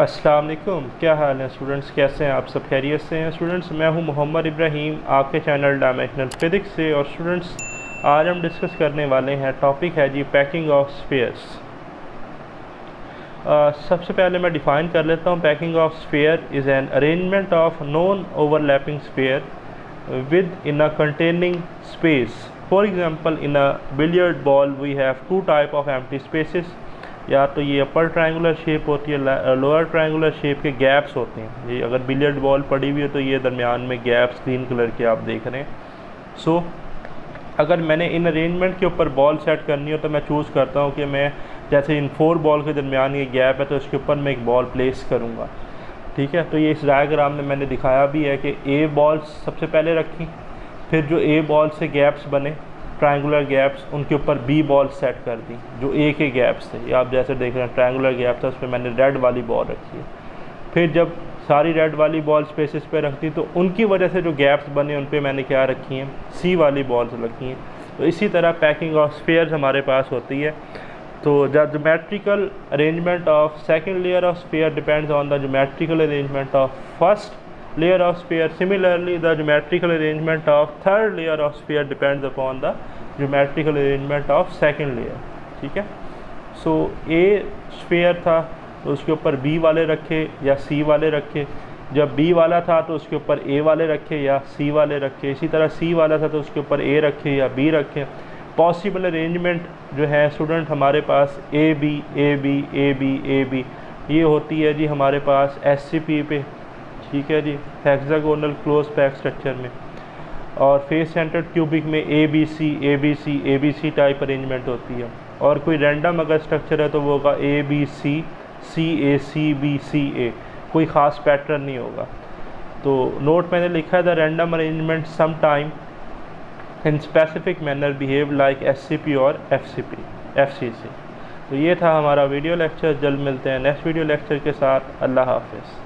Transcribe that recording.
अस्सलाम वालेकुम, क्या हाल है स्टूडेंट्स, कैसे हैं आप सब? खैरियत से हैं स्टूडेंट्स? मैं हूं मोहम्मद इब्राहीम आपके चैनल डायमेंशनल फिज़िक्स से। और स्टूडेंट्स आज हम डिस्कस करने वाले हैं, टॉपिक है जी पैकिंग ऑफ स्फीयर्स। सबसे पहले मैं डिफ़ाइन कर लेता हूं। Packing of sphere is an arrangement of non overlapping sphere within a containing space. For example in a billiard ball we have two type of empty spaces. या तो ये upper triangular shape होती है, lower triangular shape के gaps होते हैं। ये अगर बिलियर्ड बॉल पड़ी हुई है तो ये दरमियान में गैप्स ग्रीन कलर के आप देख रहे हैं। सो अगर मैंने इन अरेंजमेंट के ऊपर बॉल सेट करनी हो तो मैं चूज़ करता हूँ कि मैं जैसे इन 4 बॉल के दरमियान ये गैप है तो इसके ऊपर मैं एक बॉल प्लेस करूँगा। ठीक है, तो ये इस डायग्राम में मैंने दिखाया भी है कि ए बॉल्स सबसे पहले रखी, फिर जो ए बॉल से गैप्स बने ट्रायंगुलर गैप्स, उनके ऊपर बी बॉल सेट कर दी जो ए के गैप्स थे। ये आप जैसे देख रहे हैं ट्रायंगुलर गैप था, उस पर मैंने रेड वाली बॉल रखी है। फिर जब सारी रेड वाली बॉल स्पेसिस पे रख दी तो उनकी वजह से जो गैप्स बने उन पे मैंने क्या रखी हैं, सी वाली बॉल्स रखी हैं। तो इसी तरह पैकिंग ऑफ स्फीयर्स हमारे पास होती है। तो the geometrical arrangement of second layer of sphere depends on the geometrical arrangement of first layer of sphere. Similarly, the geometrical arrangement of third layer of sphere depends upon the geometrical arrangement of second layer. ठीक है, सो ए sphere था तो उसके ऊपर B वाले रखे या सी वाले रखे। जब बी वाला था तो उसके ऊपर ए वाले रखे या सी वाले रखे। इसी तरह सी वाला था तो उसके ऊपर ए रखे या बी रखे। पॉसिबल अरेंजमेंट जो है स्टूडेंट हमारे पास A B A B A B A B ये होती है जी हमारे पास SCP पे। ठीक है जी, हेक्सागोनल क्लोज पैक स्ट्रक्चर में। और फेस सेंटर्ड क्यूबिक में A B C type arrangement होती है। और कोई रैंडम अगर स्ट्रक्चर है तो वो होगा ABC, कोई ख़ास पैटर्न नहीं होगा। तो नोट मैंने लिखा है the random arrangement some time in specific manner behave like SCP और FCC। तो ये था हमारा वीडियो लेक्चर। जल्द मिलते हैं नेक्स्ट वीडियो लेक्चर के साथ। अल्लाह हाफिज़।